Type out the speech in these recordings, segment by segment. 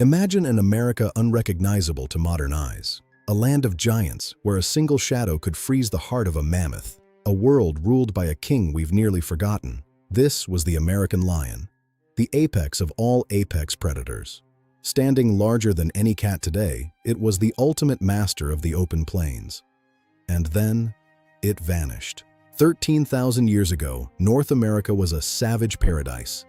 Imagine an America unrecognizable to modern eyes. A land of giants where a single shadow could freeze the heart of a mammoth. A world ruled by a king we've nearly forgotten. This was the American lion, the apex of all apex predators. Standing larger than any cat today, it was the ultimate master of the open plains. And then, it vanished. 13,000 years ago, North America was a savage paradise.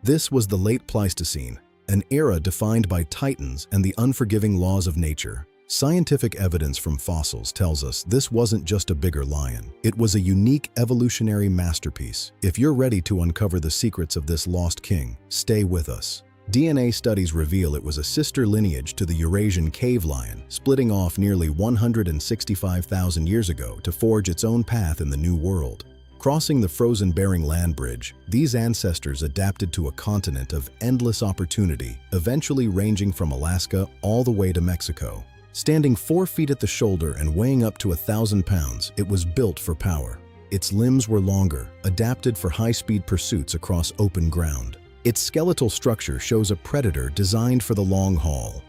This was the late Pleistocene, an era defined by titans and the unforgiving laws of nature. Scientific evidence from fossils tells us this wasn't just a bigger lion. It was a unique evolutionary masterpiece. If you're ready to uncover the secrets of this lost king, stay with us. DNA studies reveal it was a sister lineage to the Eurasian cave lion, splitting off nearly 165,000 years ago to forge its own path in the New World. Crossing the frozen Bering Land Bridge, these ancestors adapted to a continent of endless opportunity, eventually ranging from Alaska all the way to Mexico. Standing 4 feet at the shoulder and weighing up to 1,000 pounds, it was built for power. Its limbs were longer, adapted for high-speed pursuits across open ground. Its skeletal structure shows a predator designed for the long haul.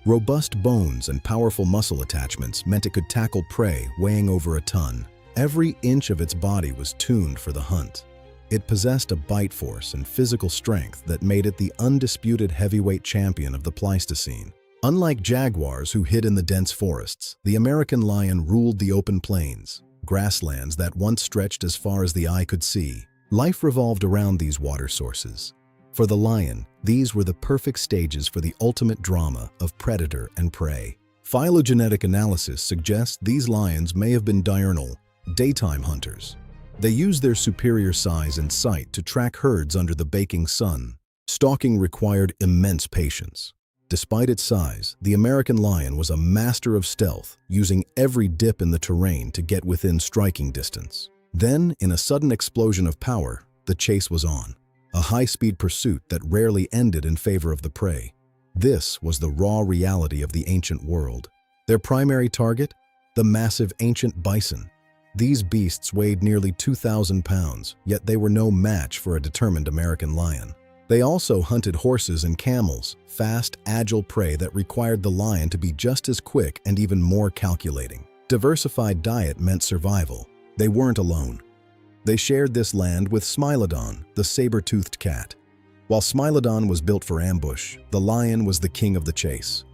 Robust bones and powerful muscle attachments meant it could tackle prey weighing over a ton. Every inch of its body was tuned for the hunt. It possessed a bite force and physical strength that made it the undisputed heavyweight champion of the Pleistocene. Unlike jaguars who hid in the dense forests, the American lion ruled the open plains, grasslands that once stretched as far as the eye could see. Life revolved around these water sources. For the lion, these were the perfect stages for the ultimate drama of predator and prey. Phylogenetic analysis suggests these lions may have been diurnal, daytime hunters. They used their superior size and sight to track herds under the baking sun. Stalking required immense patience. Despite its size, the American lion was a master of stealth, using every dip in the terrain to get within striking distance. Then, in a sudden explosion of power, the chase was on. A high-speed pursuit that rarely ended in favor of the prey. This was the raw reality of the ancient world. Their primary target? The massive ancient bison. These beasts weighed nearly 2,000 pounds, yet they were no match for a determined American lion. They also hunted horses and camels, fast, agile prey that required the lion to be just as quick and even more calculating. Diversified diet meant survival. They weren't alone. They shared this land with Smilodon, the saber-toothed cat. While Smilodon was built for ambush, the lion was the king of the chase.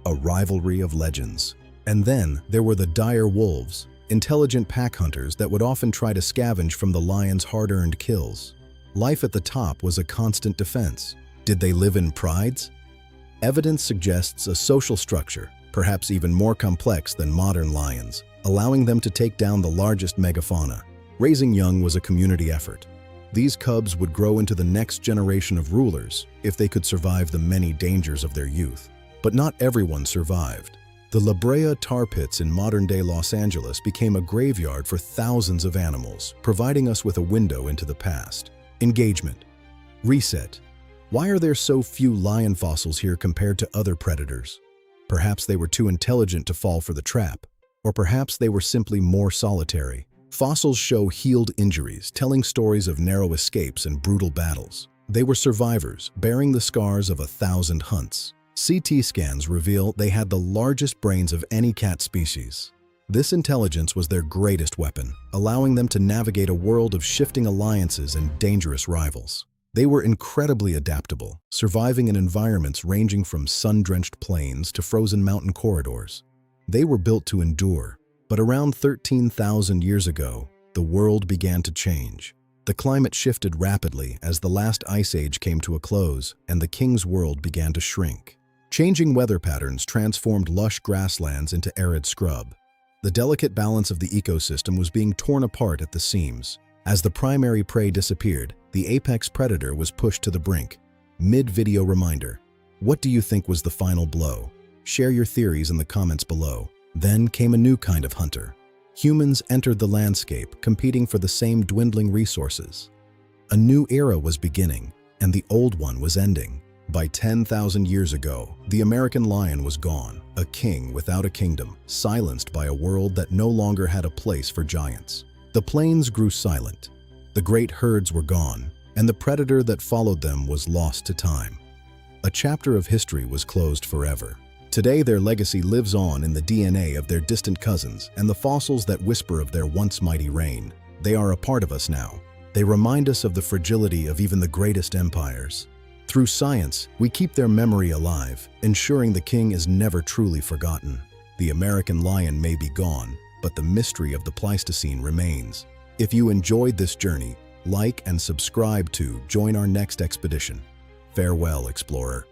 A rivalry of legends. And then there were the dire wolves, intelligent pack hunters that would often try to scavenge from the lion's hard-earned kills. Life at the top was a constant defense. Did they live in prides? Evidence suggests a social structure, perhaps even more complex than modern lions, allowing them to take down the largest megafauna. Raising young was a community effort. These cubs would grow into the next generation of rulers if they could survive the many dangers of their youth. But not everyone survived. The La Brea Tar Pits in modern-day Los Angeles became a graveyard for thousands of animals, providing us with a window into the past. Engagement. Reset. Why are there so few lion fossils here compared to other predators? Perhaps they were too intelligent to fall for the trap, or perhaps they were simply more solitary. Fossils show healed injuries, telling stories of narrow escapes and brutal battles. They were survivors, bearing the scars of 1,000 hunts. CT scans reveal they had the largest brains of any cat species. This intelligence was their greatest weapon, allowing them to navigate a world of shifting alliances and dangerous rivals. They were incredibly adaptable, surviving in environments ranging from sun-drenched plains to frozen mountain corridors. They were built to endure. But around 13,000 years ago, the world began to change. The climate shifted rapidly as the last ice age came to a close and the king's world began to shrink. Changing weather patterns transformed lush grasslands into arid scrub. The delicate balance of the ecosystem was being torn apart at the seams. As the primary prey disappeared, the apex predator was pushed to the brink. Mid-video reminder. What do you think was the final blow? Share your theories in the comments below. Then came a new kind of hunter. Humans entered the landscape, competing for the same dwindling resources. A new era was beginning, and the old one was ending. By 10,000 years ago, the American lion was gone, a king without a kingdom, silenced by a world that no longer had a place for giants. The plains grew silent. The great herds were gone, and the predator that followed them was lost to time. A chapter of history was closed forever. Today, their legacy lives on in the DNA of their distant cousins and the fossils that whisper of their once mighty reign. They are a part of us now. They remind us of the fragility of even the greatest empires. Through science, we keep their memory alive, ensuring the king is never truly forgotten. The American lion may be gone, but the mystery of the Pleistocene remains. If you enjoyed this journey, like and subscribe to join our next expedition. Farewell, explorer.